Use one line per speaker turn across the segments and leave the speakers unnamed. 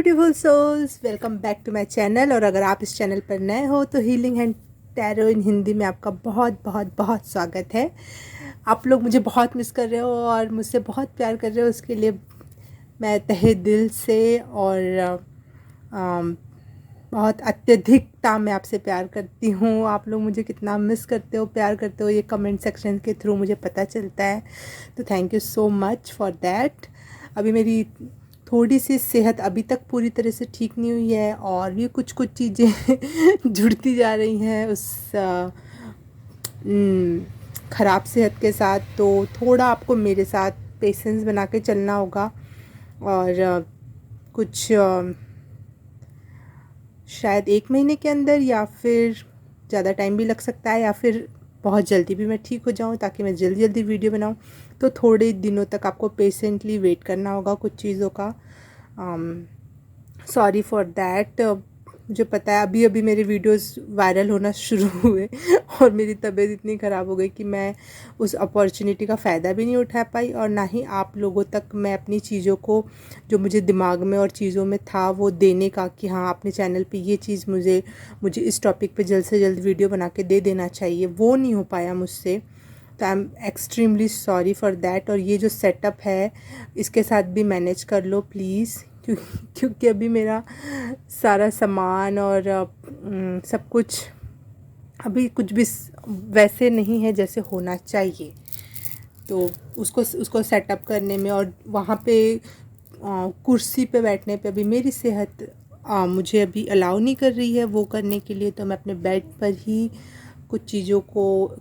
Beautiful souls, welcome back to my channel. और अगर आप इस चैनल पर नए हो तो healing and tarot in Hindi में आपका बहुत बहुत बहुत स्वागत है। आप लोग मुझे बहुत मिस कर रहे हो और मुझसे बहुत प्यार कर रहे हो, उसके लिए मैं तहे दिल से और अम, बहुत अत्यधिकता में आपसे प्यार करती हूँ। आप लोग मुझे कितना मिस करते हो, प्यार करते हो, ये कमेंट सेक्शन के थ्रू मुझे पता चलता है। तो thank you so much for that. अभी मेरी थोड़ी सी सेहत अभी तक पूरी तरह से ठीक नहीं हुई है और भी कुछ कुछ चीज़ें जुड़ती जा रही हैं उस ख़राब सेहत के साथ। तो थोड़ा आपको मेरे साथ पेशेंस बना के चलना होगा और कुछ शायद 1 महीने के अंदर या फिर ज़्यादा टाइम भी लग सकता है या फिर बहुत जल्दी भी मैं ठीक हो जाऊँ, ताकि मैं जल्दी जल्दी वीडियो बनाऊँ। तो थोड़े दिनों तक आपको पेशेंटली वेट करना होगा कुछ चीज़ों का। Sorry for that. मुझे पता है अभी अभी मेरे वीडियोस वायरल होना शुरू हुए और मेरी तबीयत इतनी ख़राब हो गई कि मैं उस अपॉर्चुनिटी का फ़ायदा भी नहीं उठा पाई और ना ही आप लोगों तक मैं अपनी चीज़ों को, जो मुझे दिमाग में और चीज़ों में था वो देने का कि हाँ अपने चैनल पे ये चीज़ मुझे इस टॉपिक पे जल्द से जल्द वीडियो बना के दे देना चाहिए, वो नहीं हो पाया मुझसे। तो I am extremely sorry for that. और ये जो सेटअप है इसके साथ भी मैनेज कर लो प्लीज़, क्योंकि अभी मेरा सारा सामान और सब कुछ अभी कुछ भी वैसे नहीं है जैसे होना चाहिए। तो उसको सेटअप करने में और वहाँ पे कुर्सी पे बैठने पे अभी मेरी सेहत मुझे अभी अलाउ नहीं कर रही है वो करने के लिए। तो मैं अपने बेड पर ही कुछ चीज़ों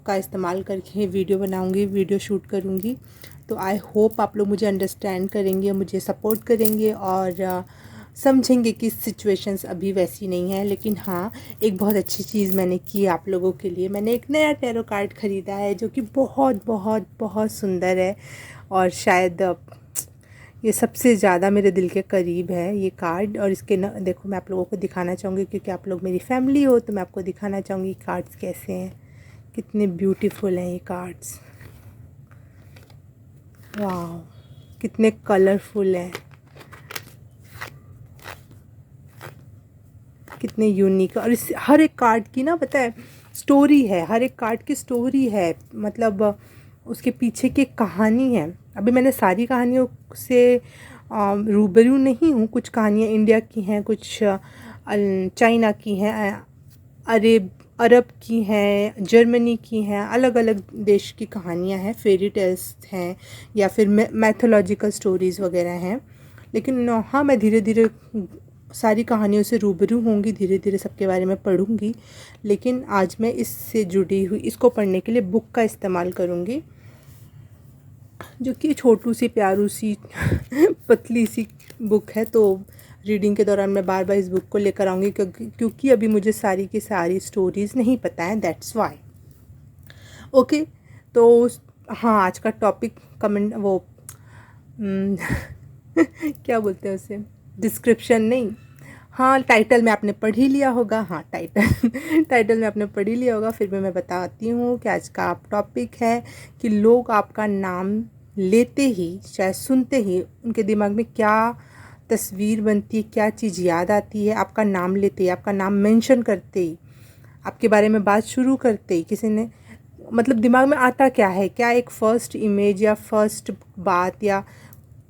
का इस्तेमाल करके वीडियो बनाऊंगी, वीडियो शूट करूंगी। तो आई होप आप लोग मुझे अंडरस्टैंड करेंगे, मुझे सपोर्ट करेंगे और समझेंगे कि सिचुएशंस अभी वैसी नहीं है। लेकिन हाँ, एक बहुत अच्छी चीज़ मैंने की आप लोगों के लिए। मैंने एक नया टैरो कार्ड ख़रीदा है जो कि बहुत बहुत बहुत सुंदर है और शायद ये सबसे ज़्यादा मेरे दिल के करीब है ये कार्ड। और इसके न देखो, मैं आप लोगों को दिखाना चाहूँगी क्योंकि आप लोग मेरी फैमिली हो, तो मैं आपको दिखाना चाहूँगी कार्ड्स कैसे हैं, कितने ब्यूटीफुल हैं ये कार्ड्स। वाह, कितने कलरफुल हैं, कितने यूनिक। और इस हर एक कार्ड की ना, पता है, स्टोरी है, हर एक कार्ड की स्टोरी है, मतलब उसके पीछे की कहानी है। अभी मैंने सारी कहानियों से रूबरू नहीं हूँ। कुछ कहानियाँ इंडिया की हैं, कुछ चाइना की हैं, अरब की हैं, जर्मनी की हैं, अलग अलग देश की कहानियाँ हैं, फेरी टेल्स हैं या फिर मैथोलॉजिकल स्टोरीज़ वगैरह हैं। लेकिन हाँ, मैं धीरे धीरे सारी कहानियों से रूबरू होंगी, धीरे धीरे सबके बारे में पढ़ूंगी। लेकिन आज मैं इससे जुड़ी हुई, इसको पढ़ने के लिए बुक का इस्तेमाल करूँगी, जो कि छोटू सी प्यारू सी पतली सी बुक है। तो रीडिंग के दौरान मैं बार बार इस बुक को लेकर आऊँगी क्योंकि अभी मुझे सारी की सारी स्टोरीज़ नहीं पता है, दैट्स वाई। ओके, तो हाँ, आज का टॉपिक कमेंट वो क्या बोलते हैं उसे, डिस्क्रिप्शन नहीं, हाँ टाइटल में आपने पढ़ ही लिया होगा। हाँ, टाइटल में आपने पढ़ ही लिया होगा। फिर भी मैं बताती हूँ कि आज का आप टॉपिक है कि लोग आपका नाम लेते ही, शायद सुनते ही, उनके दिमाग में क्या तस्वीर बनती है, क्या चीज़ याद आती है आपका नाम लेते ही, आपका नाम मेंशन करते ही, आपके बारे में बात शुरू करते ही किसी ने, मतलब दिमाग में आता क्या है, क्या एक फ़र्स्ट इमेज या फर्स्ट बात या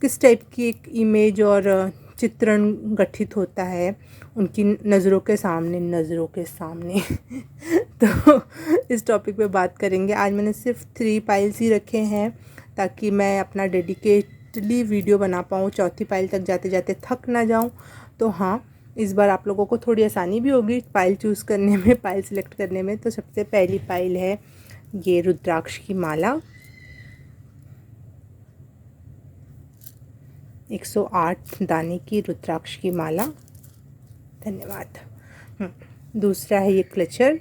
किस टाइप की एक इमेज और चित्रण गठित होता है उनकी नज़रों के सामने तो इस टॉपिक पे बात करेंगे। आज मैंने सिर्फ 3 पाइल्स ही रखे हैं ताकि मैं अपना डेडिकेटली वीडियो बना पाऊँ, चौथी पाइल तक जाते जाते थक ना जाऊँ। तो हाँ, इस बार आप लोगों को थोड़ी आसानी भी होगी पाइल चूज़ करने में, पाइल सिलेक्ट करने में। तो सबसे पहली पाइल है ये रुद्राक्ष की माला, 108 दाने की रुद्राक्ष की माला, धन्यवाद। दूसरा है ये क्लचर,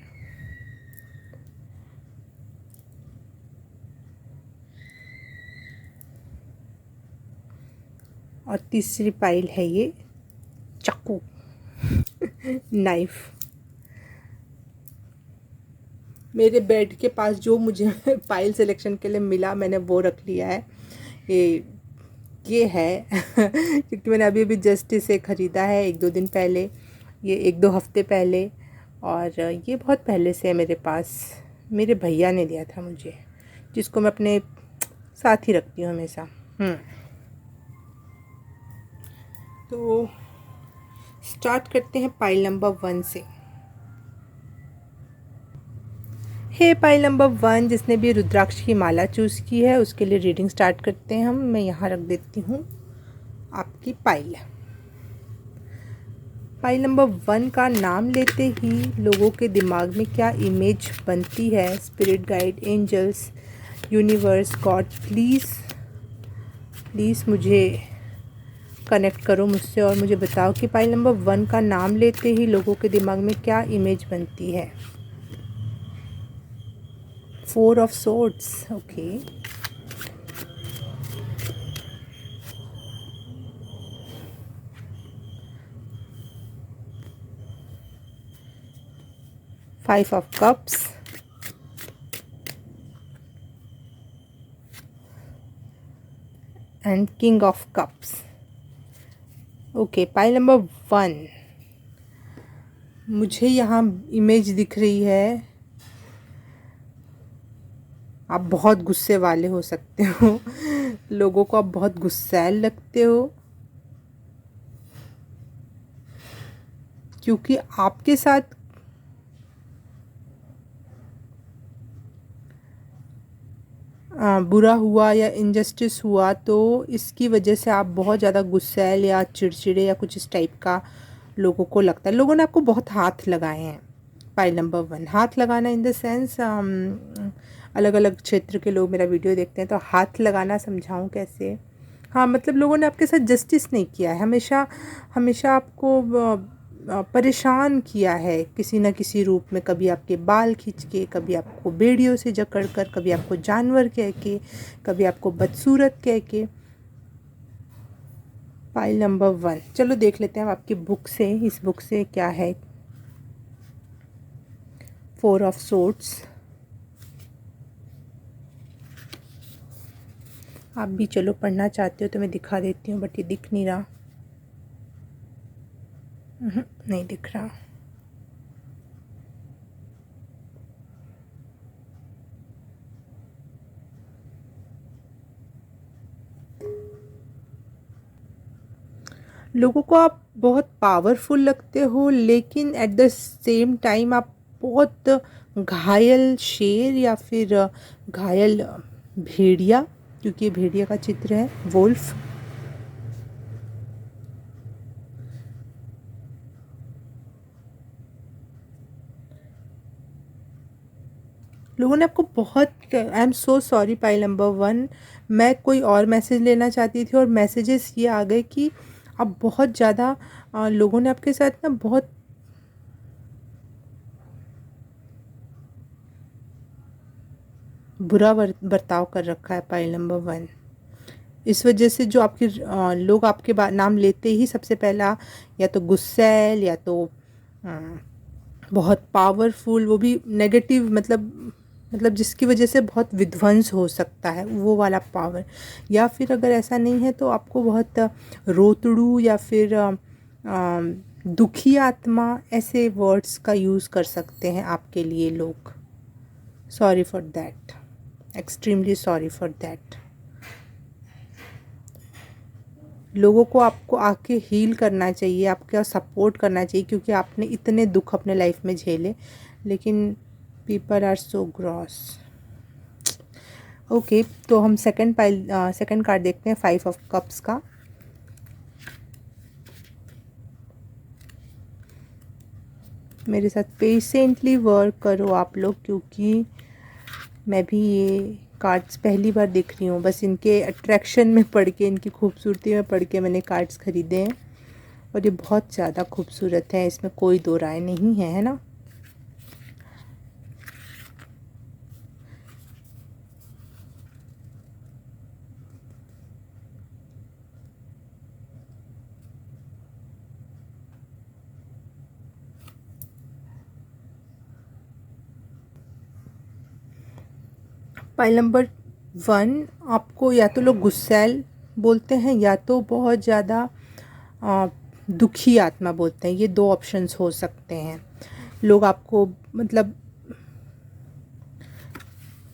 और तीसरी पाइल है ये चाकू नाइफ। मेरे बेड के पास जो मुझे पाइल सिलेक्शन के लिए मिला मैंने वो रख लिया है। ये ये है क्योंकि मैंने अभी अभी जस्ट इसे ख़रीदा है 1-2 दिन पहले, ये 1-2 हफ्ते पहले। और ये बहुत पहले से है मेरे पास, मेरे भैया ने दिया था मुझे, जिसको मैं अपने साथ ही रखती हूँ हमेशा। तो स्टार्ट करते हैं पाइल नंबर 1 से। पाइल नंबर 1, जिसने भी रुद्राक्ष की माला चूज़ की है उसके लिए रीडिंग स्टार्ट करते हैं हम। मैं यहाँ रख देती हूँ आपकी पाइल। पाइल नंबर 1 का नाम लेते ही लोगों के दिमाग में क्या इमेज बनती है? Spirit guide, angels, universe, God, please मुझे कनेक्ट करो मुझसे और मुझे बताओ कि पाइल नंबर 1 का नाम लेते ही लोगों के दिमाग में क्या इमेज बनती है? 4 of swords, okay. Five of cups, and king of cups. Okay, pile number 1, मुझे यहाँ इमेज दिख रही है, आप बहुत गुस्से वाले हो सकते हो लोगों को आप बहुत गुस्सैल लगते हो, क्योंकि आपके साथ बुरा हुआ या इनजस्टिस हुआ, तो इसकी वजह से आप बहुत ज़्यादा गुस्सैल या चिड़चिड़े या कुछ इस टाइप का लोगों को लगता है। लोगों ने आपको बहुत हाथ लगाए हैं। पाइल नंबर 1, हाथ लगाना इन द सेंस, अलग अलग क्षेत्र के लोग मेरा वीडियो देखते हैं तो हाथ लगाना समझाऊं कैसे? हाँ, मतलब लोगों ने आपके साथ जस्टिस नहीं किया है, हमेशा हमेशा आपको परेशान किया है किसी न किसी रूप में। कभी आपके बाल खींच के, कभी आपको बेड़ियों से जकड़ कर, कभी आपको जानवर कह के, कभी आपको बदसूरत कह के। पाइल नंबर 1, चलो देख लेते हैं आपकी बुक से, इस बुक से क्या है। 4 ऑफ सोर्ड्स, आप भी चलो पढ़ना चाहते हो तो मैं दिखा देती हूँ, बट ये दिख नहीं रहा। नहीं दिख रहा। लोगों को आप बहुत पावरफुल लगते हो, लेकिन एट द सेम टाइम आप बहुत घायल शेर या फिर घायल भेड़िया, क्योंकि ये भेड़िया का चित्र है, वोल्फ। लोगों ने आपको बहुत, I am so sorry pile number 1, मैं कोई और मैसेज लेना चाहती थी और मैसेजेस ये आ गए कि आप बहुत ज़्यादा लोगों ने आपके साथ ना बहुत बुरा बर्ताव कर रखा है। पाइल नंबर 1, इस वजह से जो आपके लोग आपके नाम लेते ही सबसे पहला या तो गुस्सैल या तो बहुत पावरफुल, वो भी नेगेटिव, मतलब जिसकी वजह से बहुत विध्वंस हो सकता है, वो वाला पावर। या फिर अगर ऐसा नहीं है तो आपको बहुत रोतड़ू या फिर दुखी आत्मा, ऐसे वर्ड्स का यूज़ कर सकते हैं आपके लिए लोग। Sorry for that, extremely sorry for that. लोगों को आपको आके हील करना चाहिए, आपका सपोर्ट करना चाहिए, क्योंकि आपने इतने दुख अपने लाइफ में झेले, लेकिन people are so gross. Okay, तो हम सेकंड कार्ड देखते हैं, 5 ऑफ कप्स का। मेरे साथ पेशेंटली वर्क करो आप लोग, क्योंकि मैं भी ये कार्ड्स पहली बार देख रही हूँ। बस इनके अट्रैक्शन में पढ़ के, इनकी खूबसूरती में पढ़ के मैंने कार्ड्स ख़रीदे हैं, और ये बहुत ज़्यादा खूबसूरत है, इसमें कोई दो राय नहीं है ना। पाइल नंबर 1, आपको या तो लोग गुस्सैल बोलते हैं या तो बहुत ज़्यादा दुखी आत्मा बोलते हैं। ये दो ऑप्शंस हो सकते हैं। लोग आपको मतलब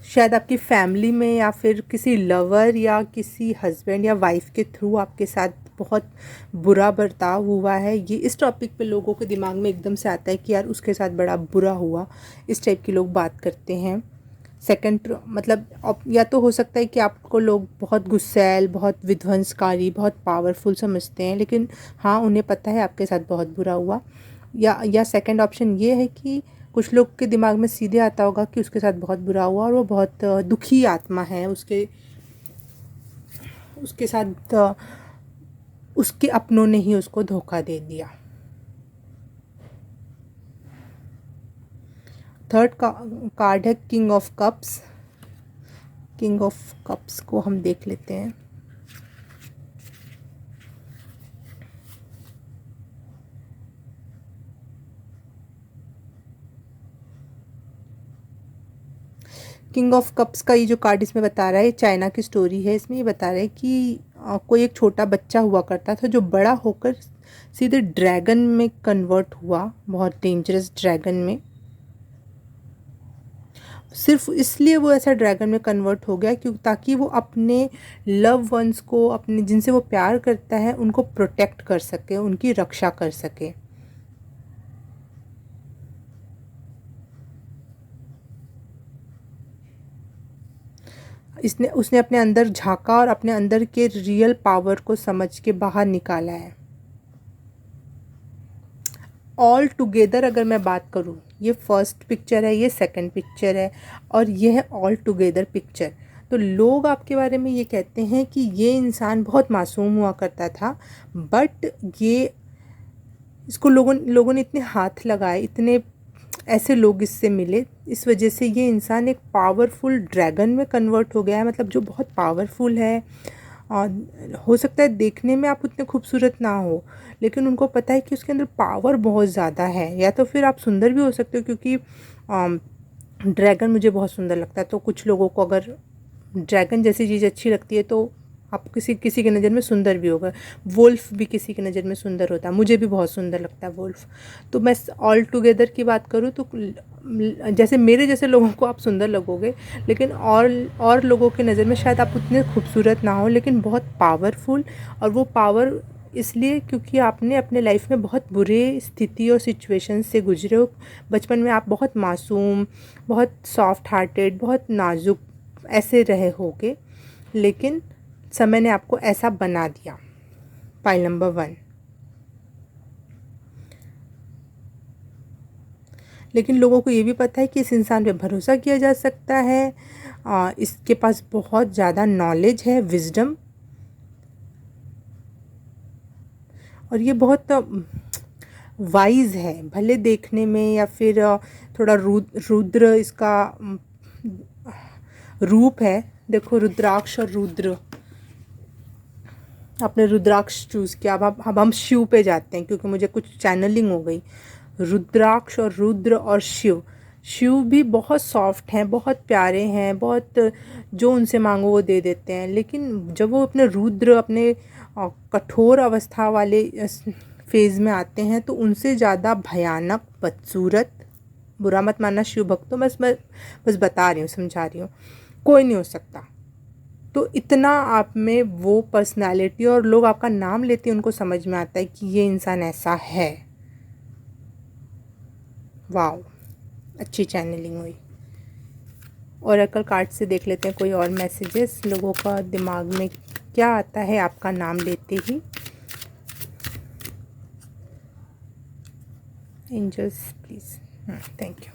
शायद आपकी फैमिली में या फिर किसी लवर या किसी हस्बैंड या वाइफ के थ्रू आपके साथ बहुत बुरा बर्ताव हुआ है। ये इस टॉपिक पे लोगों के दिमाग में एकदम से आता है कि यार उसके साथ बड़ा बुरा हुआ। इस टाइप के लोग बात करते हैं। सेकंड मतलब या तो हो सकता है कि आपको लोग बहुत गुस्सैल, बहुत विध्वंसकारी, बहुत पावरफुल समझते हैं, लेकिन हाँ उन्हें पता है आपके साथ बहुत बुरा हुआ। या सेकंड ऑप्शन ये है कि कुछ लोग के दिमाग में सीधे आता होगा कि उसके साथ बहुत बुरा हुआ और वो बहुत दुखी आत्मा है। उसके साथ उसके अपनों ने ही उसको धोखा दे दिया। थर्ड कार्ड है king of cups. King of cups को हम देख लेते हैं। किंग ऑफ कप्स का ये जो कार्ड इसमें बता रहा है, चाइना की स्टोरी है। इसमें ये बता रहा है कि कोई एक छोटा बच्चा हुआ करता था जो बड़ा होकर सीधे ड्रैगन में कन्वर्ट हुआ, बहुत डेंजरस ड्रैगन में। सिर्फ इसलिए वो ऐसा ड्रैगन में कन्वर्ट हो गया क्योंकि ताकि वो अपने लव वंस को, अपने जिनसे वो प्यार करता है, उनको प्रोटेक्ट कर सके, उनकी रक्षा कर सके। उसने अपने अंदर झांका और अपने अंदर के रियल पावर को समझ के बाहर निकाला है। ऑल टुगेदर अगर मैं बात करूँ, ये फर्स्ट पिक्चर है, ये सेकंड पिक्चर है और ये है ऑल टुगेदर पिक्चर। तो लोग आपके बारे में ये कहते हैं कि ये इंसान बहुत मासूम हुआ करता था, बट ये इसको लोगों ने इतने हाथ लगाए, इतने ऐसे लोग इससे मिले, इस वजह से ये इंसान एक पावरफुल ड्रैगन में कन्वर्ट हो गया है। मतलब जो बहुत पावरफुल है। और हो सकता है देखने में आप उतने खूबसूरत ना हो, लेकिन उनको पता है कि उसके अंदर पावर बहुत ज़्यादा है। या तो फिर आप सुंदर भी हो सकते हो, क्योंकि ड्रैगन मुझे बहुत सुंदर लगता है। तो कुछ लोगों को अगर ड्रैगन जैसी चीज़ अच्छी लगती है तो आप किसी की नज़र में सुंदर भी होगा। वुल्फ भी किसी की नज़र में सुंदर होता है, मुझे भी बहुत सुंदर लगता है वुल्फ। तो मैं ऑल टुगेदर की बात करूँ तो जैसे मेरे जैसे लोगों को आप सुंदर लगोगे, लेकिन और लोगों की नज़र में शायद आप उतने खूबसूरत ना हो, लेकिन बहुत पावरफुल। और वो पावर इसलिए क्योंकि आपने अपने लाइफ में बहुत बुरे स्थिति और सिचुएशन से गुजरे हो। बचपन में आप बहुत मासूम, बहुत सॉफ्ट हार्टेड, बहुत नाजुक ऐसे रहे होगे, लेकिन समय ने आपको ऐसा बना दिया। Pile number 1। लेकिन लोगों को ये भी पता है कि इस इंसान पे भरोसा किया जा सकता है। इसके पास बहुत ज़्यादा नॉलेज है, विजडम, और ये बहुत वाइज है। भले देखने में या फिर थोड़ा रुद्र इसका रूप है। देखो रुद्राक्ष और रुद्र, आपने रुद्राक्ष चूज़ किया। अब हम शिव पे जाते हैं क्योंकि मुझे कुछ चैनलिंग हो गई। रुद्राक्ष और रुद्र और शिव। शिव भी बहुत सॉफ्ट हैं, बहुत प्यारे हैं, बहुत जो उनसे मांगो वो दे देते हैं। लेकिन जब वो अपने रुद्र, अपने कठोर अवस्था वाले फेज़ में आते हैं तो उनसे ज़्यादा भयानक, बदसूरत, बुरा मत मानना शिव भक्तों, बस बता रही हूँ, समझा रही हूँ, कोई नहीं हो सकता। तो इतना आप में वो पर्सनालिटी, और लोग आपका नाम लेते हैं, उनको समझ में आता है कि ये इंसान ऐसा है। वाओ, अच्छी चैनलिंग हुई। ओरेकल कार्ड से देख लेते हैं कोई और मैसेजेस लोगों का दिमाग में क्या आता है आपका नाम लेते ही। Angels please, thank you.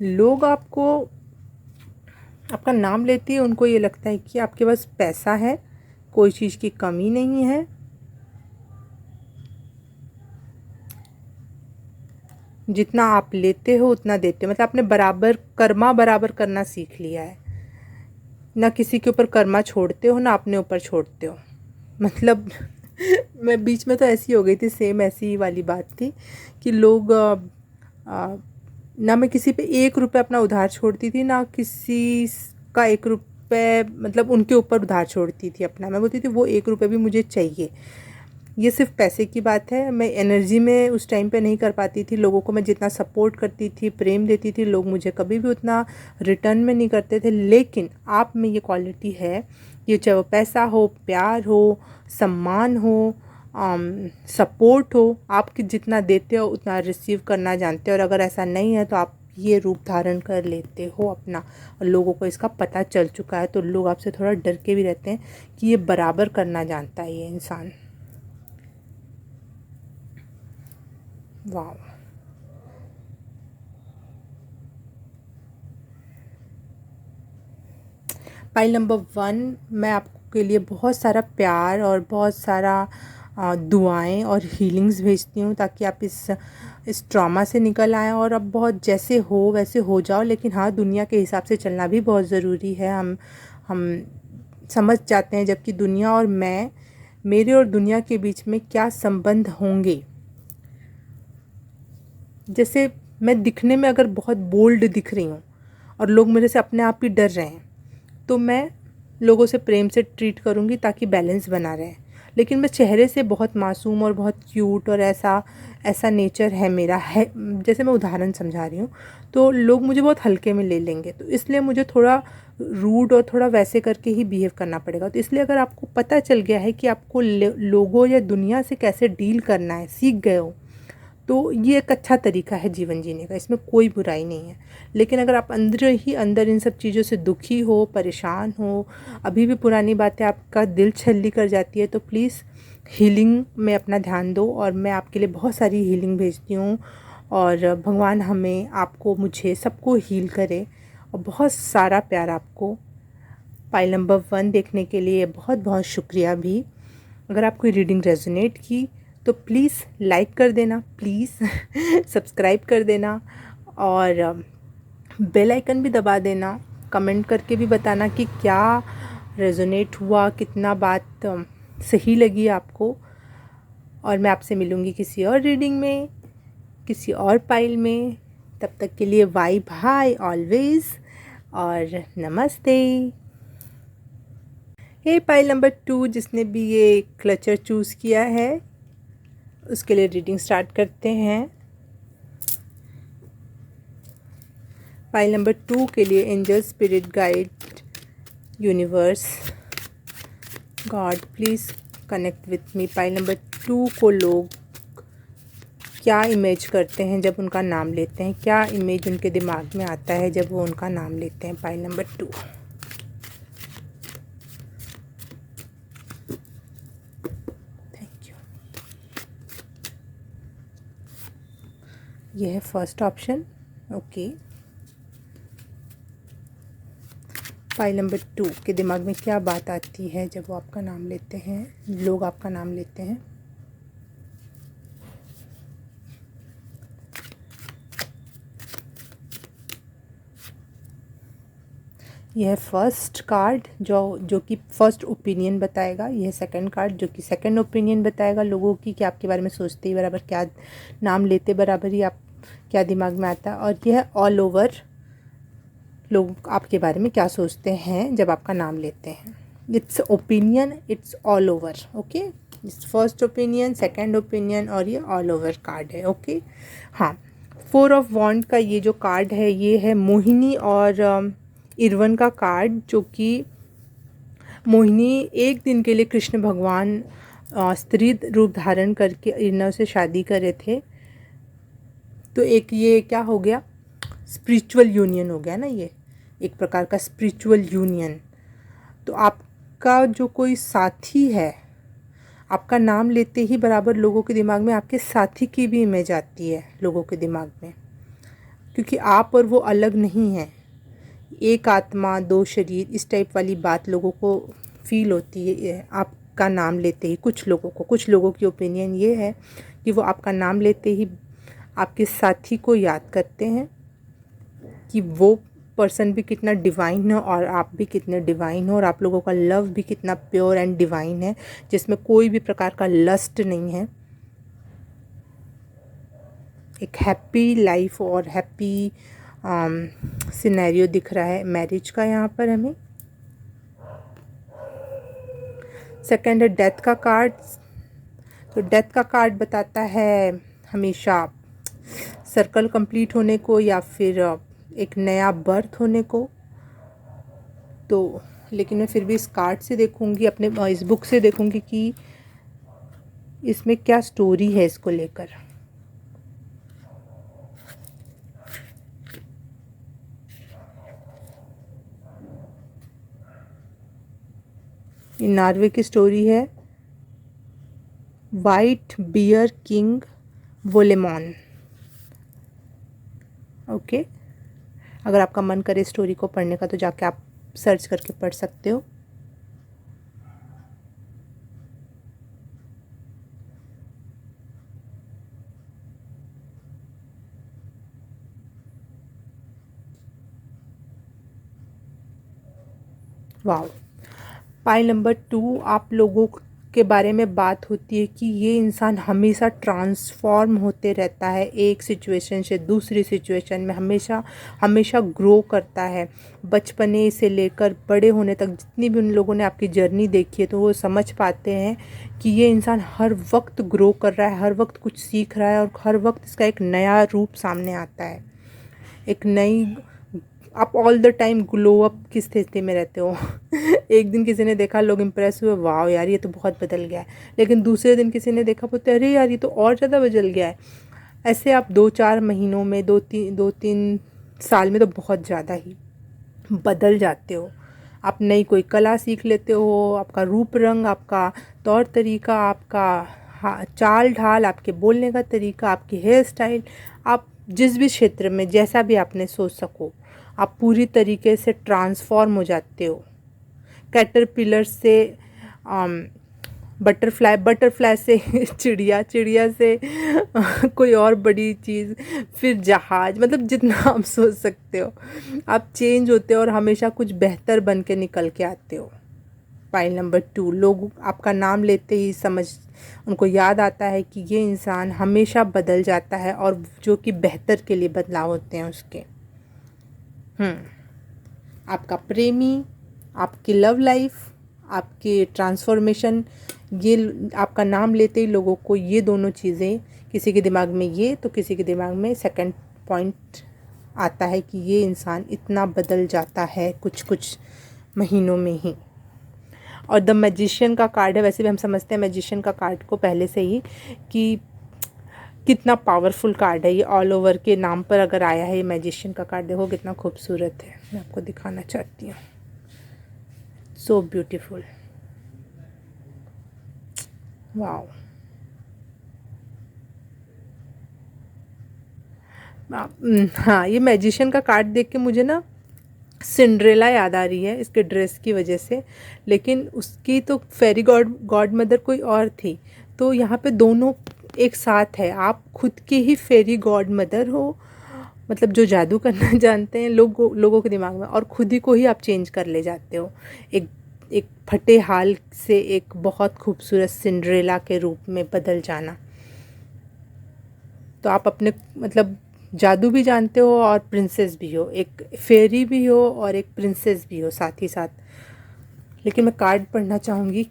लोग आपको, आपका नाम लेते हैं, उनको ये लगता है कि आपके पास पैसा है, कोई चीज़ की कमी नहीं है। जितना आप लेते हो उतना देते हो, मतलब आपने बराबर करना सीख लिया है। ना किसी के ऊपर कर्मा छोड़ते हो, ना अपने ऊपर छोड़ते हो। मतलब मैं बीच में तो ऐसी हो गई थी, सेम ऐसी वाली बात थी कि लोग ना मैं किसी पे 1 रुपये अपना उधार छोड़ती थी, ना किसी का 1 रुपये मतलब उनके ऊपर उधार छोड़ती थी अपना। मैं बोलती थी वो 1 रुपये भी मुझे चाहिए। ये सिर्फ पैसे की बात है। मैं एनर्जी में उस टाइम पे नहीं कर पाती थी। लोगों को मैं जितना सपोर्ट करती थी, प्रेम देती थी, लोग मुझे कभी भी उतना रिटर्न में नहीं करते थे। लेकिन आप में ये क्वालिटी है, ये चाहे वो पैसा हो, प्यार हो, सम्मान हो, सपोर्ट हो, आप जितना देते हो उतना रिसीव करना जानते हो। और अगर ऐसा नहीं है तो आप ये रूप धारण कर लेते हो अपना, और लोगों को इसका पता चल चुका है, तो लोग आपसे थोड़ा डर के भी रहते हैं कि ये बराबर करना जानता है ये इंसान। वाह। पाइल नंबर 1, मैं आपके लिए बहुत सारा प्यार और बहुत सारा दुआएं और हीलिंग्स भेजती हूँ, ताकि आप इस ट्रॉमा से निकल आएँ और अब बहुत जैसे हो वैसे हो जाओ। लेकिन हाँ, दुनिया के हिसाब से चलना भी बहुत ज़रूरी है। हम समझ जाते हैं जबकि दुनिया और मेरे और दुनिया के बीच में क्या संबंध होंगे। जैसे मैं दिखने में अगर बहुत बोल्ड दिख रही हूँ और लोग मेरे से अपने आप ही डर रहे हैं, तो मैं लोगों से प्रेम से ट्रीट करूँगी ताकि बैलेंस बना रहे। लेकिन मैं चेहरे से बहुत मासूम और बहुत क्यूट और ऐसा नेचर है मेरा है, जैसे मैं उदाहरण समझा रही हूँ, तो लोग मुझे बहुत हल्के में ले लेंगे। तो इसलिए मुझे थोड़ा रूड और थोड़ा वैसे करके ही बिहेव करना पड़ेगा। तो इसलिए अगर आपको पता चल गया है कि आपको लोगों या दुनिया से कैसे डील करना है, सीख गए हो, तो ये एक अच्छा तरीका है जीवन जीने का, इसमें कोई बुराई नहीं है। लेकिन अगर आप अंदर ही अंदर इन सब चीज़ों से दुखी हो, परेशान हो, अभी भी पुरानी बातें आपका दिल छल्ली कर जाती है, तो प्लीज़ हीलिंग में अपना ध्यान दो। और मैं आपके लिए बहुत सारी हीलिंग भेजती हूँ, और भगवान हमें, आपको, मुझे, सबको हील करे, और बहुत सारा प्यार आपको। पाइल नंबर 1 देखने के लिए बहुत बहुत शुक्रिया भी। अगर आपको रीडिंग रेजोनेट की तो प्लीज़ लाइक कर देना, प्लीज़ सब्सक्राइब कर देना, और बेल आइकन भी दबा देना। कमेंट करके भी बताना कि क्या रेजोनेट हुआ, कितना बात सही लगी आपको। और मैं आपसे मिलूँगी किसी और रीडिंग में, किसी और पाइल में। तब तक के लिए बाय बाय ऑलवेज़, और नमस्ते। ये पाइल नंबर 2 जिसने भी ये क्लचर चूज़ किया है, उसके लिए रीडिंग स्टार्ट करते हैं। पाइल नंबर 2 के लिए angel, spirit guide, universe, God, please connect with me. Pile number 2 को लोग क्या इमेज करते हैं जब उनका नाम लेते हैं, क्या इमेज उनके दिमाग में आता है जब वो उनका नाम लेते हैं। Pile number 2, thank you. यह है first option, okay. Pile number 2 के दिमाग में क्या बात आती है जब वो आपका नाम लेते हैं, लोग आपका नाम लेते हैं। यह है फर्स्ट कार्ड जो कि फर्स्ट ओपिनियन बताएगा। यह है सेकंड कार्ड जो कि सेकंड ओपिनियन बताएगा लोगों की, कि आपके बारे में सोचते ही बराबर, क्या नाम लेते बराबर ही आप क्या दिमाग में आता है। और यह है ऑल ओवर, लोग आपके बारे में क्या सोचते हैं जब आपका नाम लेते हैं। It's opinion, it's all over, okay. It's first opinion, second opinion, और ये ऑल ओवर कार्ड है, ओके। हाँ, 4 ऑफ वॉन्ड का ये जो कार्ड है, ये है मोहिनी और इरवन का कार्ड, जो कि मोहिनी एक दिन के लिए कृष्ण भगवान स्त्री रूप धारण करके इरना से शादी करे थे। तो एक ये क्या हो गया, स्पिरिचुअल यूनियन हो गया ना, ये एक प्रकार का स्पिरिचुअल यूनियन। तो आपका जो कोई साथी है, आपका नाम लेते ही बराबर लोगों के दिमाग में आपके साथी की भी इमेज आती है लोगों के दिमाग में, क्योंकि आप और वो अलग नहीं हैं, एक आत्मा दो शरीर, इस टाइप वाली बात लोगों को फील होती है आपका नाम लेते ही। कुछ लोगों की ओपिनियन ये है कि वो आपका नाम लेते ही आपके साथी को याद करते हैं कि वो पर्सन भी कितना डिवाइन है और आप भी कितने डिवाइन हो, और आप लोगों का लव भी कितना प्योर एंड डिवाइन है, जिसमें कोई भी प्रकार का लस्ट नहीं है। एक हैप्पी लाइफ और हैप्पी सिनेरियो दिख रहा है मैरिज का यहाँ पर हमें। सेकंड है डेथ का कार्ड। तो डेथ का कार्ड बताता है हमेशा सर्कल कंप्लीट होने को या फिर एक नया बर्थ होने को। तो लेकिन मैं फिर भी इस कार्ड से देखूंगी, अपने इस बुक से देखूंगी कि इसमें क्या स्टोरी है इसको लेकर। ये नॉर्वे की स्टोरी है, वाइट बियर किंग वोलेमॉन। ओके, अगर आपका मन करे स्टोरी को पढ़ने का तो जाके आप सर्च करके पढ़ सकते हो। वाह। पाइल नंबर 2, आप लोगों के बारे में बात होती है कि ये इंसान हमेशा ट्रांसफॉर्म होते रहता है, एक सिचुएशन से दूसरी सिचुएशन में हमेशा हमेशा ग्रो करता है। बचपने से लेकर बड़े होने तक जितनी भी उन लोगों ने आपकी जर्नी देखी है तो वो समझ पाते हैं कि ये इंसान हर वक्त ग्रो कर रहा है, हर वक्त कुछ सीख रहा है और हर वक्त इसका एक नया रूप सामने आता है, एक नई। आप all the time glow up की स्थिति में रहते हो। एक दिन किसी ने देखा, लोग इम्प्रेस हुए, वाह यार ये तो बहुत बदल गया है। लेकिन दूसरे दिन किसी ने देखा, बोलते अरे यार ये तो और ज़्यादा बदल गया है। ऐसे आप 2-4 महीनों में, 2-3 साल में तो बहुत ज़्यादा ही बदल जाते हो। आप नई कोई कला सीख लेते हो, आपका रूप रंग, आपका तौर तरीका, आपका चाल ढाल, आपके बोलने का तरीका, आपकी हेयर स्टाइल, आप जिस भी क्षेत्र में जैसा भी आपने सोच सको, आप पूरी तरीके से ट्रांसफॉर्म हो जाते हो। कैटरपिलर से बटरफ्लाई, बटरफ्लाई से चिड़िया, चिड़िया से कोई और बड़ी चीज़, फिर जहाज, मतलब जितना आप सोच सकते हो आप चेंज होते हो और हमेशा कुछ बेहतर बन के निकल के आते हो। पाइल नंबर 2, लोग आपका नाम लेते ही उनको याद आता है कि ये इंसान हमेशा बदल जाता है और जो कि बेहतर के लिए बदलाव होते हैं उसके। आपका प्रेमी, आपकी लव लाइफ, आपकी ट्रांसफॉर्मेशन, ये आपका नाम लेते ही लोगों को ये दोनों चीज़ें, किसी के दिमाग में ये तो किसी के दिमाग में सेकंड पॉइंट आता है कि ये इंसान इतना बदल जाता है कुछ कुछ महीनों में ही। और द मैजिशियन का कार्ड है। वैसे भी हम समझते हैं मैजिशियन का कार्ड को पहले से ही कि कितना पावरफुल कार्ड है ये। ऑल ओवर के नाम पर अगर आया है ये मैजिशियन का कार्ड, देखो कितना खूबसूरत है। मैं आपको दिखाना चाहती हूँ, सो ब्यूटीफुल, वाओ। हाँ, ये मैजिशियन का कार्ड देख के मुझे ना सिंड्रेला याद आ रही है इसके ड्रेस की वजह से, लेकिन उसकी तो फेरी गॉड मदर कोई और थी। तो यहाँ पे दोनों एक साथ है, आप खुद के ही फेरी गॉड मदर हो, मतलब जो जादू करना जानते हैं लोगों के दिमाग में, और खुद ही को ही आप चेंज कर ले जाते हो, एक एक फटे हाल से एक बहुत खूबसूरत सिंड्रेला के रूप में बदल जाना। तो आप अपने मतलब जादू भी जानते हो और प्रिंसेस भी हो, एक फेरी भी हो और एक प्रिंसेस भी हो साथ ही साथ। लेकिन मैं कार्ड पढ़ना चाहूँगी।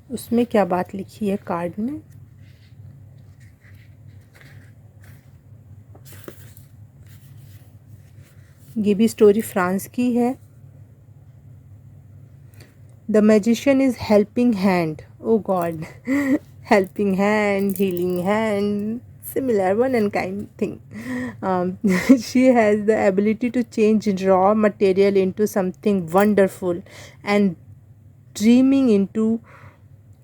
उसमें क्या बात लिखी है कार्ड में। ये भी स्टोरी फ्रांस की है। The magician is helping hand, oh God, helping hand, healing hand, similar one and kind thing. She has the ability to change raw material into something wonderful and dreaming into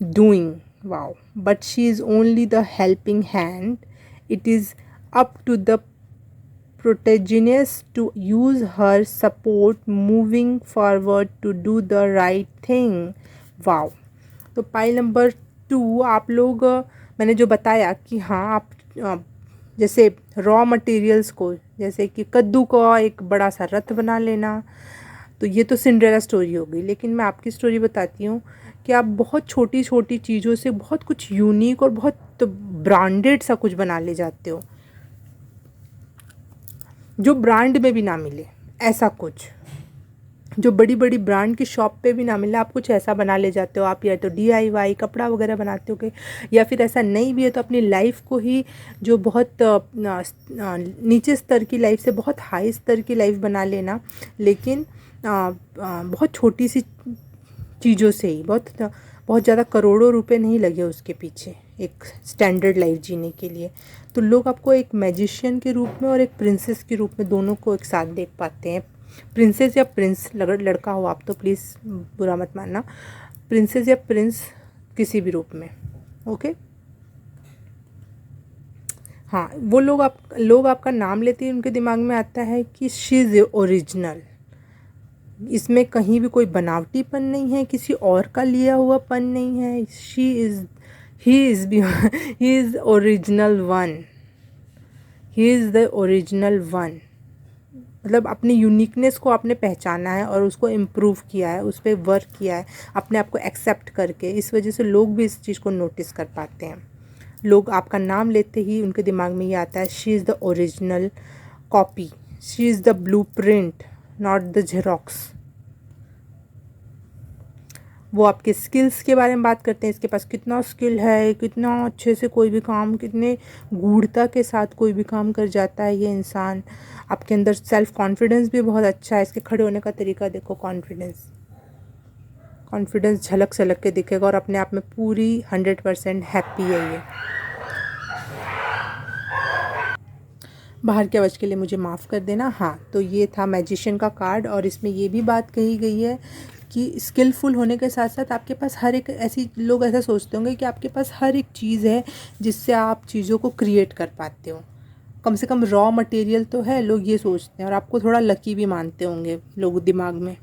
doing. Wow. But she is only the helping hand. It is up to the protagonist to use her support moving forward to do the right thing. Wow. तो pile number 2, आप लोग मैंने जो बताया कि हाँ आप जैसे रॉ मटेरियल्स को, जैसे कि कद्दू का एक बड़ा सा रथ बना लेना, तो ये तो सिंड्रेला स्टोरी हो गई। लेकिन मैं आपकी स्टोरी बताती हूँ कि आप बहुत छोटी छोटी चीज़ों से बहुत कुछ यूनिक और बहुत ब्रांडेड सा कुछ बना ले जाते हो, जो ब्रांड में भी ना मिले, ऐसा कुछ जो बड़ी बड़ी ब्रांड की शॉप पे भी ना मिले, आप कुछ ऐसा बना ले जाते हो। आप या तो DIY कपड़ा वगैरह बनाते हो, या फिर ऐसा नहीं भी है तो अपनी लाइफ को ही जो बहुत नीचे स्तर की लाइफ से बहुत हाई स्तर की लाइफ बना लेना, लेकिन बहुत छोटी सी चीज़ों से ही, बहुत ज़्यादा करोड़ों रुपए नहीं लगे उसके पीछे एक स्टैंडर्ड लाइफ जीने के लिए। तो लोग आपको एक मैजिशियन के रूप में और एक प्रिंसेस के रूप में दोनों को एक साथ देख पाते हैं। प्रिंसेस या प्रिंस, लड़का हो आप तो प्लीज़ बुरा मत मानना, प्रिंसेस या प्रिंस किसी भी रूप में, ओके। हाँ, वो लोग आपका नाम लेते ही उनके दिमाग में आता है कि शी इज़ ओरिजिनल। इसमें कहीं भी कोई बनावटीपन नहीं है, किसी और का लिया हुआ पन नहीं है। He is original one, he is the original one. मतलब अपनी यूनिकनेस को आपने पहचाना है और उसको इम्प्रूव किया है, उस पर वर्क किया है, अपने आप को एक्सेप्ट करके। इस वजह से लोग भी इस चीज़ को नोटिस कर पाते हैं। लोग आपका नाम लेते ही उनके दिमाग में ये आता है, she is the original copy, she is the blueprint, not the xerox. वो आपके स्किल्स के बारे में बात करते हैं, इसके पास कितना स्किल है, कितना अच्छे से कोई भी काम, कितने गूढ़ता के साथ कोई भी काम कर जाता है ये इंसान। आपके अंदर सेल्फ कॉन्फिडेंस भी बहुत अच्छा है। इसके खड़े होने का तरीका देखो, कॉन्फिडेंस झलक झलक के दिखेगा और अपने आप में पूरी 100% हैप्पी है ये। बाहर की आवाज़ के लिए मुझे माफ़ कर देना। हाँ, तो ये था मैजिशियन का कार्ड, और इसमें ये भी बात कही गई है कि स्किलफुल होने के साथ साथ आपके पास हर एक, ऐसी लोग ऐसा सोचते होंगे कि आपके पास हर एक चीज़ है जिससे आप चीज़ों को क्रिएट कर पाते हो। कम से कम रॉ मटेरियल तो है, लोग ये सोचते हैं, और आपको थोड़ा लकी भी मानते होंगे लोग दिमाग में,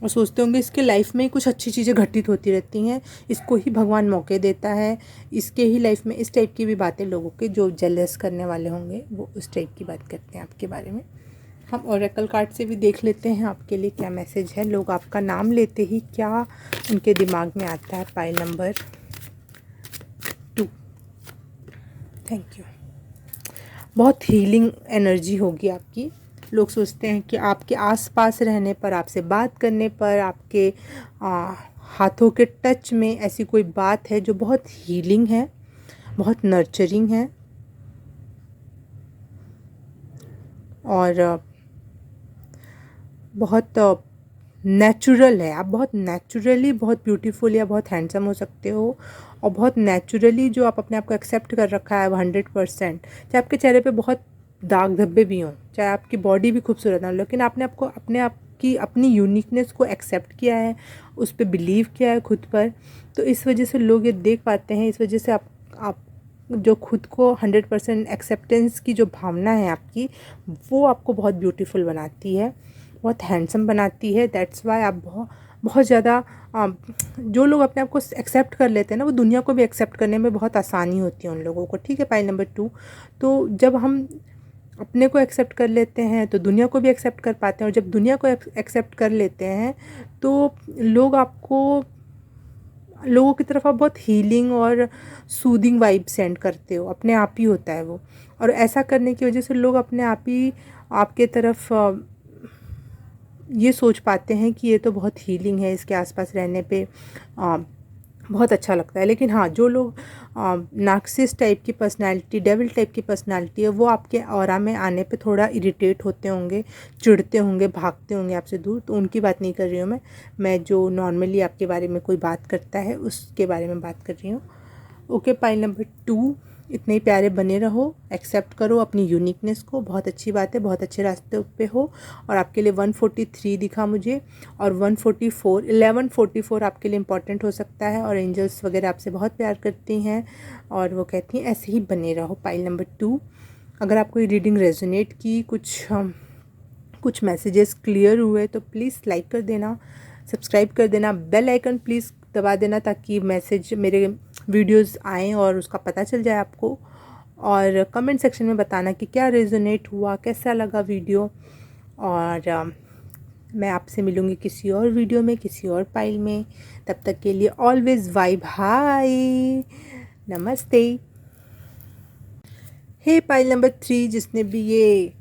और सोचते होंगे इसके लाइफ में कुछ अच्छी चीज़ें घटित होती रहती हैं, इसको ही भगवान मौके देता है, इसके ही लाइफ में इस टाइप की भी बातें लोगों के जो जेलस करने वाले होंगे वो उस टाइप की बात करते हैं आपके बारे में। हम ओरेकल कार्ड से भी देख लेते हैं आपके लिए क्या मैसेज है। लोग आपका नाम लेते ही क्या उनके दिमाग में आता है। Pile number 2। Thank you. बहुत हीलिंग एनर्जी होगी आपकी। लोग सोचते हैं कि आपके आसपास रहने पर, आपसे बात करने पर, आपके हाथों के टच में ऐसी कोई बात है जो बहुत हीलिंग है, बहुत नर्चरिंग है, और बहुत नेचुरल है। आप बहुत नेचुरली बहुत ब्यूटीफुल या बहुत हैंडसम हो सकते हो, और बहुत नेचुरली जो आप अपने आप को एक्सेप्ट कर रखा है 100%। चाहे आपके चेहरे पे बहुत दाग धब्बे भी हों, चाहे आपकी बॉडी भी खूबसूरत ना हो, लेकिन आपने आपको अपने आप की अपनी यूनिकनेस को एक्सेप्ट किया है, उस पर बिलीव किया है खुद पर। तो इस वजह से लोग ये देख पाते हैं, इस वजह से आप जो खुद को 100% एक्सेप्टेंस की जो भावना है आपकी, वो आपको बहुत ब्यूटीफुल बनाती है, बहुत हैंडसम बनाती है। दैट्स वाई आप बहुत ज़्यादा जो लोग अपने आप को एक्सेप्ट कर लेते हैं ना, वो दुनिया को भी एक्सेप्ट करने में बहुत आसानी होती है उन लोगों को। ठीक है, पाइल नंबर 2। तो जब हम अपने को एक्सेप्ट कर लेते हैं तो दुनिया को भी एक्सेप्ट कर पाते हैं, और जब दुनिया को एक्सेप्ट कर लेते हैं तो लोगों की तरफ आप बहुत हीलिंग और सूदिंग वाइब सेंड करते हो, अपने आप ही होता है वो। और ऐसा करने की वजह से लोग अपने आप ही आपके तरफ ये सोच पाते हैं कि ये तो बहुत हीलिंग है, इसके आसपास रहने पे बहुत अच्छा लगता है। लेकिन हाँ, जो लोग नार्सिसिस्ट टाइप की पर्सनालिटी, डेविल टाइप की पर्सनालिटी है, वो आपके ऑरा में आने पे थोड़ा इरिटेट होते होंगे, चिढ़ते होंगे, भागते होंगे आपसे दूर। तो उनकी बात नहीं कर रही हूँ मैं जो नॉर्मली आपके बारे में कोई बात करता है उसके बारे में बात कर रही हूँ। Okay, pile number 2। इतने ही प्यारे बने रहो, एक्सेप्ट करो अपनी यूनिकनेस को। बहुत अच्छी बात है, बहुत अच्छे रास्ते पे हो। और आपके लिए 143 दिखा मुझे, और 1144 आपके लिए इम्पॉर्टेंट हो सकता है। और एंजल्स वगैरह आपसे बहुत प्यार करती हैं और वो कहती हैं ऐसे ही बने रहो। Pile number 2। अगर आपको ये रीडिंग रेजोनेट की, कुछ मैसेजेस क्लियर हुए तो प्लीज़ लाइक कर देना, सब्सक्राइब कर देना, बेल आइकन प्लीज़ दबा देना, ताकि मैसेज मेरे वीडियोस आएँ और उसका पता चल जाए आपको। और कमेंट सेक्शन में बताना कि क्या रेजोनेट हुआ, कैसा लगा वीडियो। और मैं आपसे मिलूँगी किसी और वीडियो में, किसी और पाइल में। तब तक के लिए ऑलवेज़ वाइब हाय, नमस्ते। हे पाइल नंबर 3, जिसने भी ये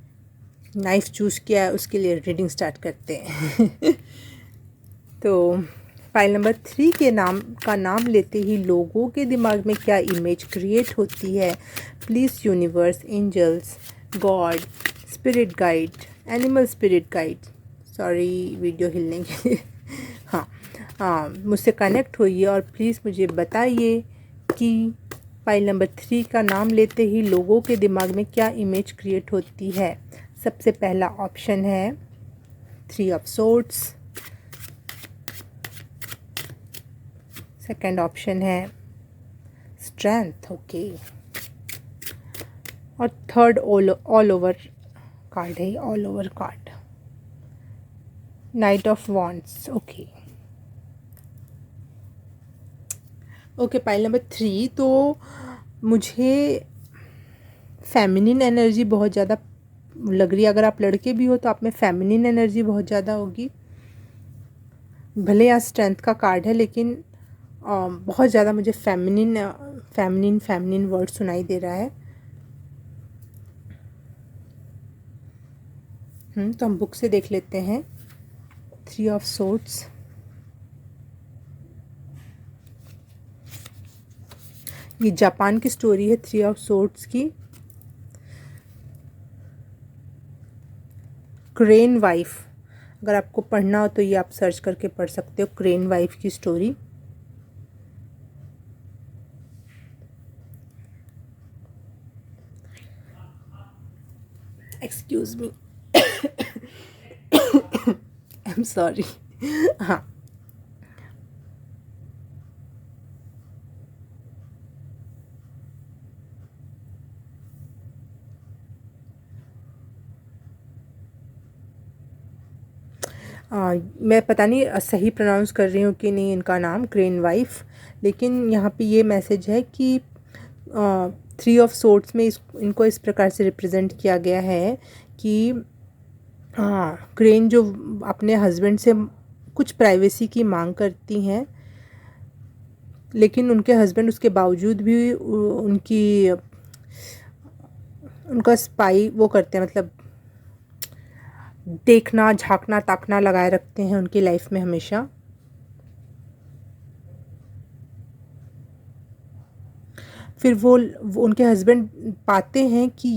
नाइफ चूज़ किया है उसके लिए रीडिंग स्टार्ट करते हैं। तो फाइल नंबर 3 के नाम का नाम लेते ही लोगों के दिमाग में क्या इमेज क्रिएट होती है? Please universe, angels, God, spirit guide, animal spirit guide, sorry video हिलने के लिए। हाँ, मुझसे कनेक्ट होइए और प्लीज़ मुझे बताइए कि फाइल नंबर 3 का नाम लेते ही लोगों के दिमाग में क्या इमेज क्रिएट होती है? सबसे पहला ऑप्शन है 3 ऑफ सोर्ड्स, सेकंड ऑप्शन है स्ट्रेंथ, ओके, और थर्ड ऑल ओवर कार्ड है, all over card, night of wands, okay. Okay, pile number 3, तो मुझे फेमिनिन एनर्जी बहुत ज़्यादा लग रही है। अगर आप लड़के भी हो तो आप में फेमिनिन एनर्जी बहुत ज़्यादा होगी। भले यहाँ स्ट्रेंथ का कार्ड है लेकिन बहुत ज़्यादा मुझे फेमिनिन वर्ड सुनाई दे रहा है। तो हम बुक से देख लेते हैं। 3 ऑफ सोर्ड्स, ये जापान की स्टोरी है 3 ऑफ सोर्ड्स की। क्रेन वाइफ, अगर आपको पढ़ना हो तो ये आप सर्च करके पढ़ सकते हो, क्रेन वाइफ की story. Excuse me, I am sorry. हाँ, मैं पता नहीं सही प्रोनाउंस कर रही हूँ कि नहीं इनका नाम, क्रेन वाइफ, लेकिन यहाँ पे ये मैसेज है कि 3 ऑफ सोर्ड्स में इनको इस प्रकार से रिप्रेजेंट किया गया है कि क्रेन जो अपने हस्बैंड से कुछ प्राइवेसी की मांग करती हैं, लेकिन उनके हस्बैंड उसके बावजूद भी उनका स्पाई वो करते हैं, मतलब देखना, झांकना, ताकना लगाए रखते हैं उनकी लाइफ में हमेशा। फिर वो उनके हस्बैंड पाते हैं कि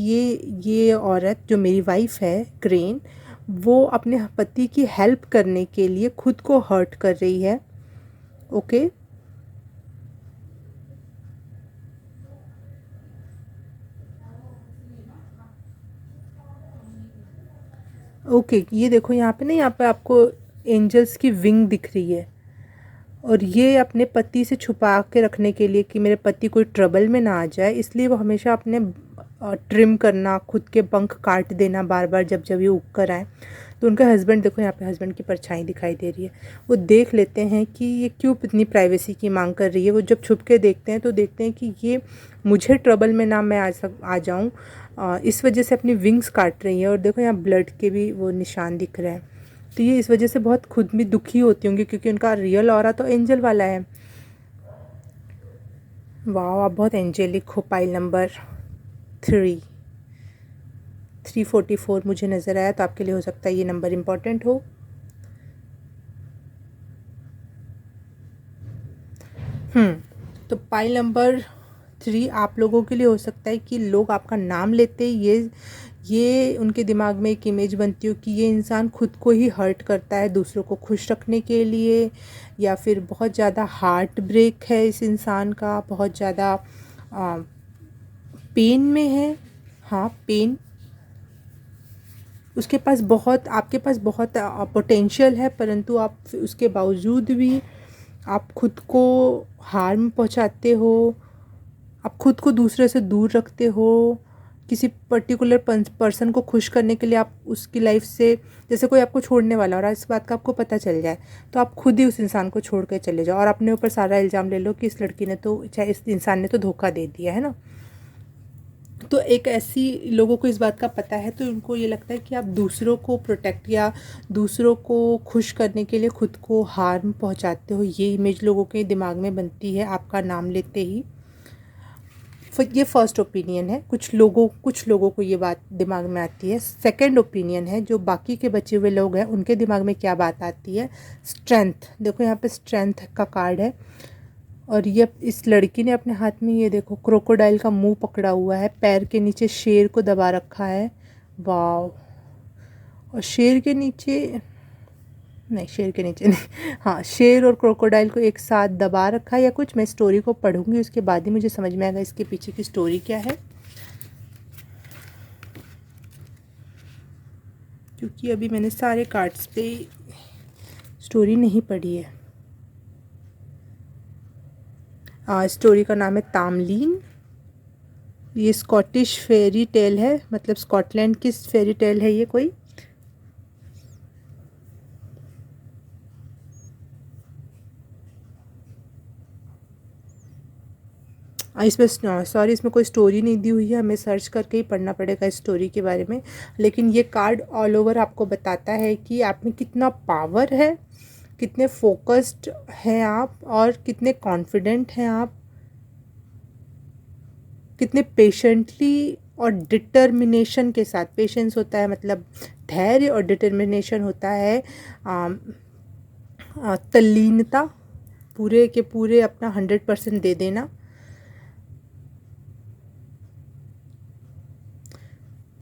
ये औरत जो मेरी वाइफ है क्रेन, वो अपने पति की हेल्प करने के लिए खुद को हर्ट कर रही है। ओके, ओके, ये देखो यहाँ पे आपको एंजल्स की विंग दिख रही है, और ये अपने पति से छुपा के रखने के लिए कि मेरे पति कोई ट्रबल में ना आ जाए, इसलिए वो हमेशा अपने ट्रिम करना, खुद के पंख काट देना बार बार जब जब ये उग कर आए। तो उनका हस्बैंड, देखो यहाँ पे हस्बैंड की परछाई दिखाई दे रही है। वो देख लेते हैं कि ये क्यों इतनी प्राइवेसी की मांग कर रही है। वो जब छुप के देखते हैं तो देखते हैं कि ये मुझे ट्रबल में ना मैं आ जाऊँ, इस वजह से अपनी विंग्स काट रही है। और देखो यहाँ ब्लड के भी वो निशान दिख रहे हैं। तो ये इस वजह से बहुत खुद भी दुखी होती होंगी, क्योंकि उनका रियल ऑरा तो एंजल वाला है। वाह, आप बहुत एंजेलिक हो। पाइल नंबर 344 मुझे नज़र आया, तो आपके लिए हो सकता है ये नंबर इम्पॉर्टेंट हो। तो पाइल नंबर 3 आप लोगों के लिए हो सकता है कि लोग आपका नाम लेते ही ये उनके दिमाग में एक इमेज बनती हो कि ये इंसान खुद को ही हर्ट करता है दूसरों को खुश रखने के लिए, या फिर बहुत ज़्यादा हार्ट ब्रेक है इस इंसान का, बहुत ज़्यादा पेन में है। हाँ, पेन, उसके पास बहुत, आपके पास बहुत पोटेंशियल है, परंतु आप उसके बावजूद भी आप खुद को हार्म पहुंचाते हो, आप खुद को दूसरे से दूर रखते हो। किसी पर्टिकुलर पर्सन को खुश करने के लिए आप उसकी लाइफ से, जैसे कोई आपको छोड़ने वाला और इस बात का आपको पता चल जाए, तो आप खुद ही उस इंसान को छोड़ कर चले जाओ और अपने ऊपर सारा इल्ज़ाम ले लो कि इस लड़की ने तो, चाहे इस इंसान ने तो धोखा दे दिया है ना। तो एक ऐसी लोगों को इस बात का पता है तो उनको ये लगता है कि आप दूसरों को प्रोटेक्ट या दूसरों को खुश करने के लिए खुद को हार्म पहुंचाते हो, ये इमेज लोगों के दिमाग में बनती है आपका नाम लेते ही। ये फर्स्ट ओपिनियन है, कुछ लोगों को ये बात दिमाग में आती है। सेकंड ओपिनियन है जो बाकी के बचे हुए लोग हैं उनके दिमाग में क्या बात आती है, स्ट्रेंथ। देखो यहाँ पे स्ट्रेंथ का कार्ड है और ये इस लड़की ने अपने हाथ में ये देखो क्रोकोडाइल का मुंह पकड़ा हुआ है, पैर के नीचे शेर को दबा रखा है। वाव। और शेर के नीचे नहीं, शेर के नीचे नहीं, हाँ शेर और क्रोकोडाइल को एक साथ दबा रखा है या कुछ। मैं स्टोरी को पढ़ूंगी उसके बाद ही मुझे समझ में आएगा इसके पीछे की स्टोरी क्या है, क्योंकि अभी मैंने सारे कार्ड्स पे स्टोरी नहीं पढ़ी है। स्टोरी का नाम है तामलीन। ये स्कॉटिश फेरी टेल है, मतलब स्कॉटलैंड की फेरी टेल है ये कोई। इसमें सॉरी इसमें कोई स्टोरी नहीं दी हुई है, हमें सर्च करके ही पढ़ना पड़ेगा इस स्टोरी के बारे में। लेकिन ये कार्ड ऑल ओवर आपको बताता है कि आप में कितना पावर है, कितने फोकस्ड हैं आप और कितने कॉन्फिडेंट हैं आप, कितने पेशेंटली और डिटर्मिनेशन के साथ। पेशेंस होता है मतलब धैर्य और डिटर्मिनेशन होता है तल्लीनता, पूरे के पूरे अपना 100% दे देना।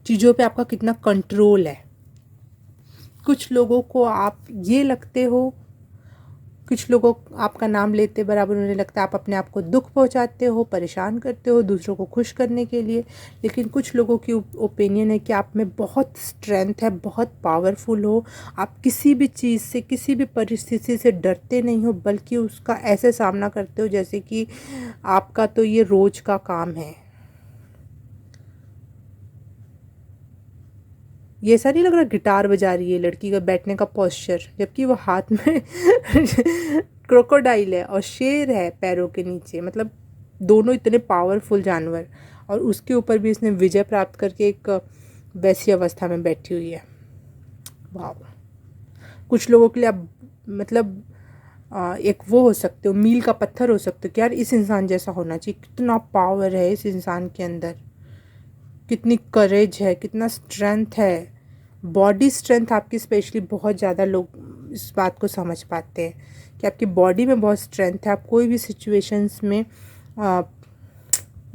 चीज़ों पे आपका कितना कंट्रोल है। कुछ लोगों को आप ये लगते हो, कुछ लोगों आपका नाम लेते बराबर उन्हें लगता है आप अपने आप को दुख पहुंचाते हो, परेशान करते हो दूसरों को खुश करने के लिए। लेकिन कुछ लोगों की ओपिनियन है कि आप में बहुत स्ट्रेंथ है, बहुत पावरफुल हो, आप किसी भी चीज़ से किसी भी परिस्थिति से डरते नहीं हो, बल्कि उसका ऐसे सामना करते हो जैसे कि आपका तो ये रोज़ का काम है। ये ऐसा नहीं लग रहा गिटार बजा रही है लड़की का बैठने का पोस्चर, जबकि वो हाथ में क्रोकोडाइल है और शेर है पैरों के नीचे, मतलब दोनों इतने पावरफुल जानवर और उसके ऊपर भी इसने विजय प्राप्त करके एक वैसी अवस्था में बैठी हुई है। वाह। कुछ लोगों के लिए आप मतलब एक वो हो सकते हो, मील का पत्थर हो सकते हो कि यार इस इंसान जैसा होना चाहिए, कितना पावर है इस इंसान के अंदर, कितनी करेज है, कितना स्ट्रेंथ है। बॉडी स्ट्रेंथ आपकी स्पेशली बहुत ज़्यादा लोग इस बात को समझ पाते हैं कि आपकी बॉडी में बहुत स्ट्रेंथ है, आप कोई भी सिचुएशंस में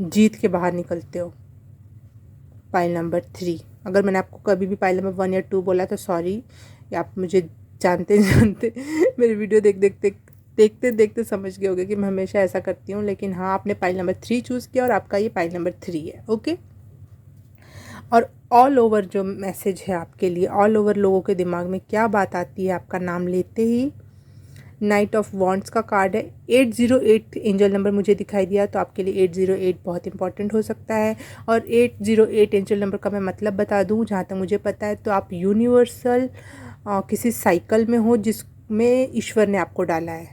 जीत के बाहर निकलते हो। Pile number 3। अगर मैंने आपको कभी भी पाइल नंबर 1 या 2 बोला तो सॉरी, या आप मुझे जानते मेरी वीडियो देखते देखते समझ गए होंगे कि मैं हमेशा ऐसा करती हूँ। लेकिन हाँ, आपने पाइल नंबर 3 चूज़ किया और आपका ये पाइल नंबर 3 है। ओके। और ऑल ओवर जो मैसेज है आपके लिए, ऑल ओवर लोगों के दिमाग में क्या बात आती है आपका नाम लेते ही, नाइट ऑफ वॉन्ड्स का कार्ड है। 808 एंजल नंबर मुझे दिखाई दिया, तो आपके लिए 808 बहुत इंपॉर्टेंट हो सकता है। और 808 एंजल नंबर का मैं मतलब बता दूं, जहाँ तक मुझे पता है तो आप यूनिवर्सल किसी साइकिल में हो जिसमें ईश्वर ने आपको डाला है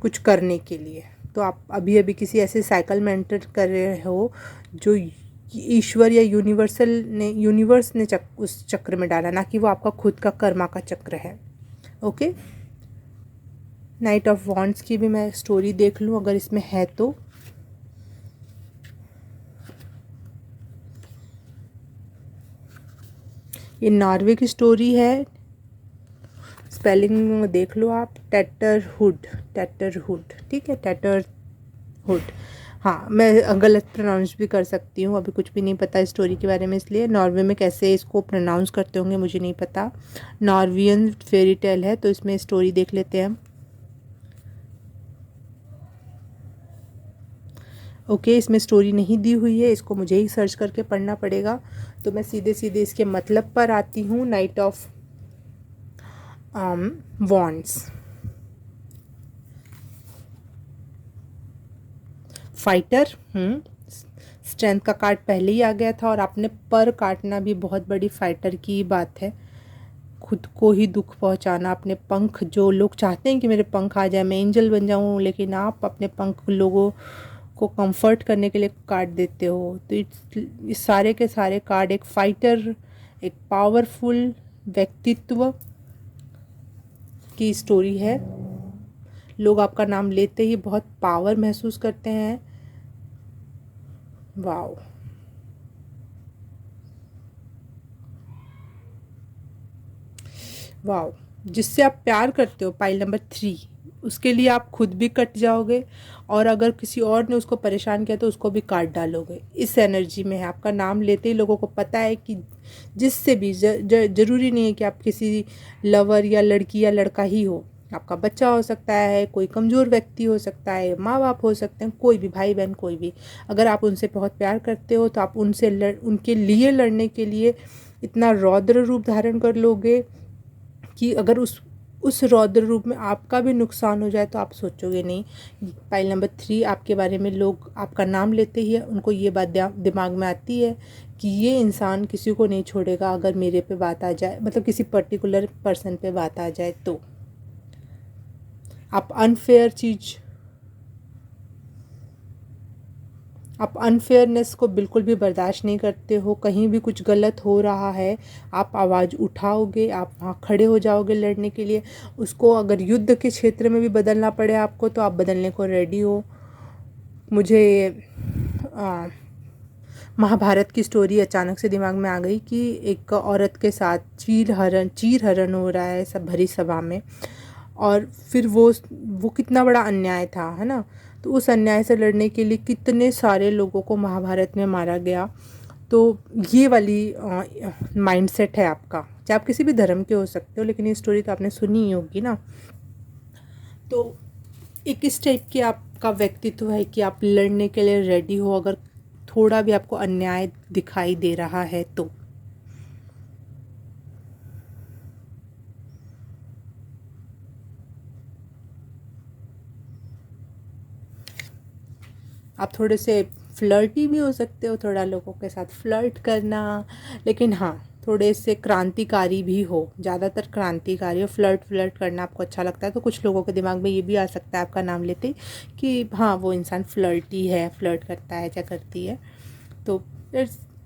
कुछ करने के लिए। तो आप अभी अभी किसी ऐसे साइकिल में एंटर कर रहे हो जो ईश्वर या यूनिवर्स ने उस चक्र में डाला, ना कि वो आपका खुद का कर्मा का चक्र है। ओके। नाइट ऑफ वॉन्ड्स की भी मैं स्टोरी देख लूँ अगर इसमें है तो। ये नॉर्वे की स्टोरी है, स्पेलिंग देख लो आप, टैटरहुड, ठीक है, टैटरहुड। हाँ, मैं गलत प्रोनाउंस भी कर सकती हूँ, अभी कुछ भी नहीं पता स्टोरी के बारे में, इसलिए नॉर्वे में कैसे इसको प्रोनाउंस करते होंगे मुझे नहीं पता। नॉर्वियन फेरी टेल है तो इसमें स्टोरी देख लेते हैं हम। ओके, इसमें स्टोरी नहीं दी हुई है, इसको मुझे ही सर्च करके पढ़ना पड़ेगा। तो मैं सीधे सीधे इसके मतलब पर आती हूँ। Night of wands, fighter. Strength का कार्ड पहले ही आ गया था और आपने पर काटना भी बहुत बड़ी फाइटर की बात है। खुद को ही दुख पहुंचाना, अपने पंख, जो लोग चाहते हैं कि मेरे पंख आ जाए, मैं एंजल बन जाऊं, लेकिन आप अपने पंख लोगों को कंफर्ट करने के लिए कार्ड देते हो। तो ये सारे के सारे कार्ड एक फाइटर, एक पावरफुल व्यक्तित्व की स्टोरी है। लोग आपका नाम लेते ही बहुत पावर महसूस करते हैं। Wow, wow. जिससे आप प्यार करते हो, पाइल नंबर 3, उसके लिए आप खुद भी कट जाओगे, और अगर किसी और ने उसको परेशान किया तो उसको भी काट डालोगे। इस एनर्जी में है। आपका नाम लेते ही लोगों को पता है कि जिससे भी ज़रूरी नहीं है कि आप किसी लवर या लड़की या लड़का ही हो, आपका बच्चा हो सकता है, कोई कमज़ोर व्यक्ति हो सकता है, माँ बाप हो सकते हैं, कोई भी भाई बहन, कोई भी। अगर आप उनसे बहुत प्यार करते हो तो आप उनसे उनके लिए लड़ने के लिए इतना रौद्र रूप धारण कर लोगे कि अगर उस रौद्र रूप में आपका भी नुकसान हो जाए तो आप सोचोगे नहीं। पाइल नंबर 3, आपके बारे में लोग आपका नाम लेते ही उनको ये बात दिमाग में आती है कि ये इंसान किसी को नहीं छोड़ेगा अगर मेरे पे बात आ जाए, मतलब किसी पर्टिकुलर पर्सन पे बात आ जाए तो। आप अनफेयरनेस को बिल्कुल भी बर्दाश्त नहीं करते हो। कहीं भी कुछ गलत हो रहा है, आप आवाज़ उठाओगे, आप वहाँ खड़े हो जाओगे लड़ने के लिए। उसको अगर युद्ध के क्षेत्र में भी बदलना पड़े आपको तो आप बदलने को रेडी हो। मुझे महाभारत की स्टोरी अचानक से दिमाग में आ गई कि एक औरत के साथ चीर हरण हो रहा है सब भरी सभा में, और फिर वो कितना बड़ा अन्याय था, है ना। तो उस अन्याय से लड़ने के लिए कितने सारे लोगों को महाभारत में मारा गया। तो ये वाली माइंडसेट है आपका, चाहे आप किसी भी धर्म के हो सकते हो, लेकिन ये स्टोरी तो आपने सुनी ही होगी ना। तो एक इस टाइप की आपका व्यक्तित्व है कि आप लड़ने के लिए रेडी हो अगर थोड़ा भी आपको अन्याय दिखाई दे रहा है तो। आप थोड़े से फ्लर्टी भी हो सकते हो, थोड़ा लोगों के साथ फ्लर्ट करना, लेकिन हाँ थोड़े से क्रांतिकारी भी हो, ज़्यादातर क्रांतिकारी हो। फ्लर्ट करना आपको अच्छा लगता है तो कुछ लोगों के दिमाग में ये भी आ सकता है आपका नाम लेते ही कि हाँ वो इंसान फ्लर्टी है, फ्लर्ट करता है, क्या करती है। तो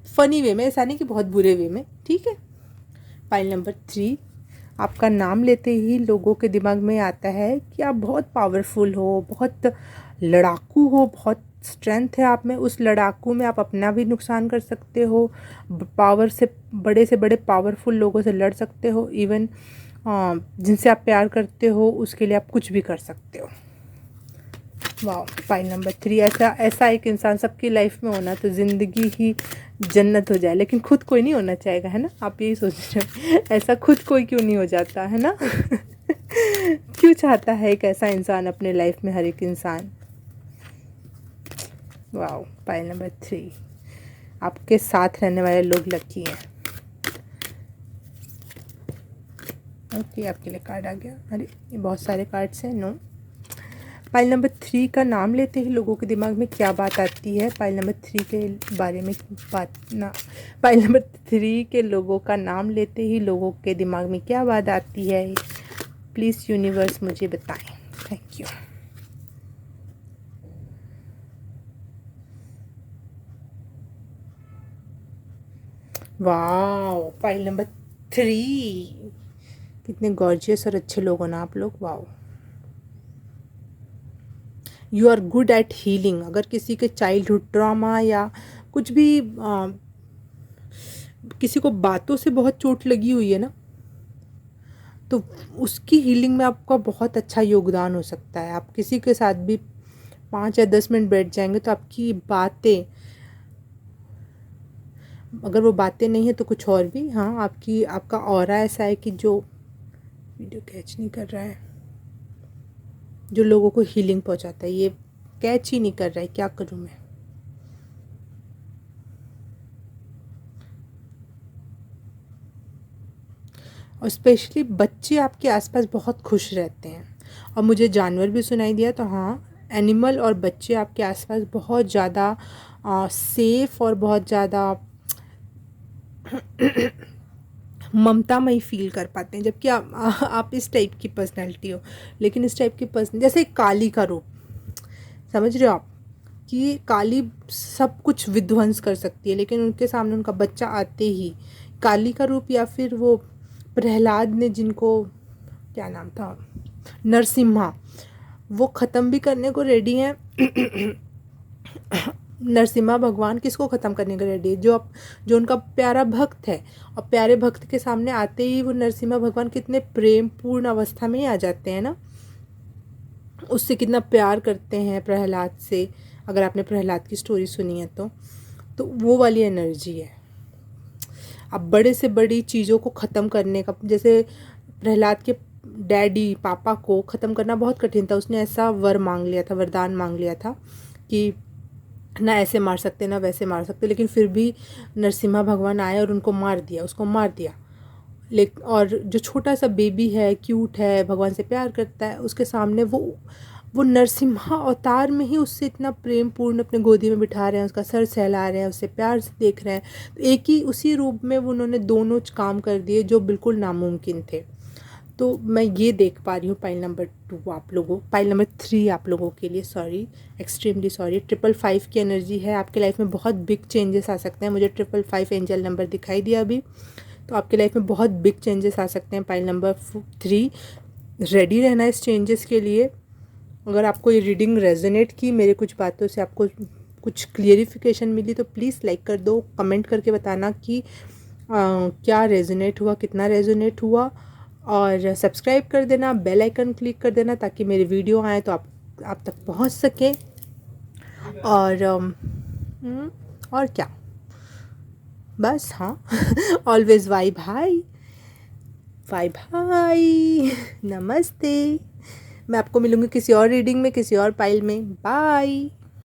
फ़नी वे में, ऐसा नहीं कि बहुत बुरे वे में, ठीक है। पाइल नंबर 3, आपका नाम लेते ही लोगों के दिमाग में आता है कि आप बहुत पावरफुल हो, बहुत लड़ाकू हो, बहुत स्ट्रेंथ है आप में। उस लड़ाकू में आप अपना भी नुकसान कर सकते हो, पावर से बड़े पावरफुल लोगों से लड़ सकते हो, इवन जिनसे आप प्यार करते हो उसके लिए आप कुछ भी कर सकते हो। वाह, पाइल नंबर 3, ऐसा एक इंसान सबकी लाइफ में होना तो ज़िंदगी ही जन्नत हो जाए। लेकिन खुद कोई नहीं होना चाहेगा, है ना। आप यही सोच रहे हो, ऐसा खुद कोई क्यों नहीं हो जाता, है ना। क्यों चाहता है एक ऐसा इंसान अपने लाइफ में, हर एक इंसान। वाह, पाइल नंबर 3, आपके साथ रहने वाले लोग लकी हैं। ओके, आपके लिए कार्ड आ गया। अरे ये बहुत सारे कार्ड्स हैं। नो, पाइल नंबर 3 का नाम लेते ही लोगों के दिमाग में क्या बात आती है, पाइल नंबर 3 के बारे में पाइल नंबर 3 के लोगों का नाम लेते ही लोगों के दिमाग में क्या बात आती है, प्लीज़ यूनिवर्स मुझे बताएं। Thank you. Wow, pile number 3, कितने गॉर्जियस और अच्छे लोग हो ना आप लोग। Wow, you are good at healing. अगर किसी के चाइल्डहुड ट्रॉमा या कुछ भी किसी को बातों से बहुत चोट लगी हुई है ना, तो उसकी हीलिंग में आपका बहुत अच्छा योगदान हो सकता है। आप किसी के साथ भी 5 या 10 मिनट बैठ जाएंगे तो आपकी बातें, अगर वो बातें नहीं है तो कुछ और भी, हाँ आपका ऑरा ऐसा है कि जो वीडियो कैच नहीं कर रहा है, जो लोगों को हीलिंग पहुंचाता है। ये कैच ही नहीं कर रहा है, क्या करूं मैं। और स्पेशली बच्चे आपके आसपास बहुत खुश रहते हैं। और मुझे जानवर भी सुनाई दिया, तो हाँ एनिमल और बच्चे आपके आसपास बहुत ज़्यादा सेफ और बहुत ज़्यादा ममतामयी फील कर पाते हैं। जबकि आप इस टाइप की पर्सनैलिटी हो, लेकिन इस टाइप की पर्सन जैसे काली का रूप, समझ रहे हो आप, कि काली सब कुछ विध्वंस कर सकती है, लेकिन उनके सामने उनका बच्चा आते ही काली का रूप, या फिर वो प्रहलाद ने जिनको क्या नाम था, नरसिम्हा, वो ख़त्म भी करने को रेडी हैं। नरसिम्हा भगवान किसको ख़त्म करने को रेडी है? जो उनका प्यारा भक्त है। और प्यारे भक्त के सामने आते ही वो नरसिम्हा भगवान कितने प्रेम पूर्ण अवस्था में ही आ जाते हैं ना, उससे कितना प्यार करते हैं प्रहलाद से। अगर आपने प्रहलाद की स्टोरी सुनी है तो वो वाली एनर्जी है। अब बड़े से बड़ी चीज़ों को ख़त्म करने का, जैसे प्रहलाद के डैडी पापा को ख़त्म करना बहुत कठिन था। उसने ऐसा वर मांग लिया था, वरदान मांग लिया था कि ना ऐसे मार सकते ना वैसे मार सकते, लेकिन फिर भी नरसिम्हा भगवान आए और उनको मार दिया, उसको मार दिया। लेकिन और जो छोटा सा बेबी है, क्यूट है, भगवान से प्यार करता है, उसके सामने वो नरसिम्हा अवतार में ही उससे इतना प्रेम पूर्ण अपने गोदी में बिठा रहे हैं, उसका सर सहला रहे हैं, उससे प्यार से देख रहे हैं। तो एक ही उसी रूप में उन्होंने दोनों काम कर दिए जो बिल्कुल नामुमकिन थे। तो मैं ये देख पा रही हूँ पाइल नंबर 3 आप लोगों के लिए, सॉरी, एक्सट्रीमली सॉरी। 555 की एनर्जी है, आपके लाइफ में बहुत बिग चेंजेस आ सकते हैं। मुझे 555 एंजल नंबर दिखाई दिया अभी, तो आपके लाइफ में बहुत बिग चेंजेस आ सकते हैं। पाइल नंबर 3, रेडी रहना इस चेंजेस के लिए। अगर आपको ये रीडिंग रेजोनेट की, मेरे कुछ बातों से आपको कुछ क्लियरिफिकेशन मिली, तो प्लीज़ लाइक कर दो, कमेंट करके बताना कि क्या रेजोनेट हुआ, कितना रेजोनेट हुआ, और सब्सक्राइब कर देना, बेल आइकन क्लिक कर देना ताकि मेरे वीडियो आए तो आप तक पहुंच सके। और क्या, बस हाँ। ऑलवेज वाई भाई, बाय बाय, नमस्ते। मैं आपको मिलूँगी किसी और रीडिंग में, किसी और पाइल में। बाय।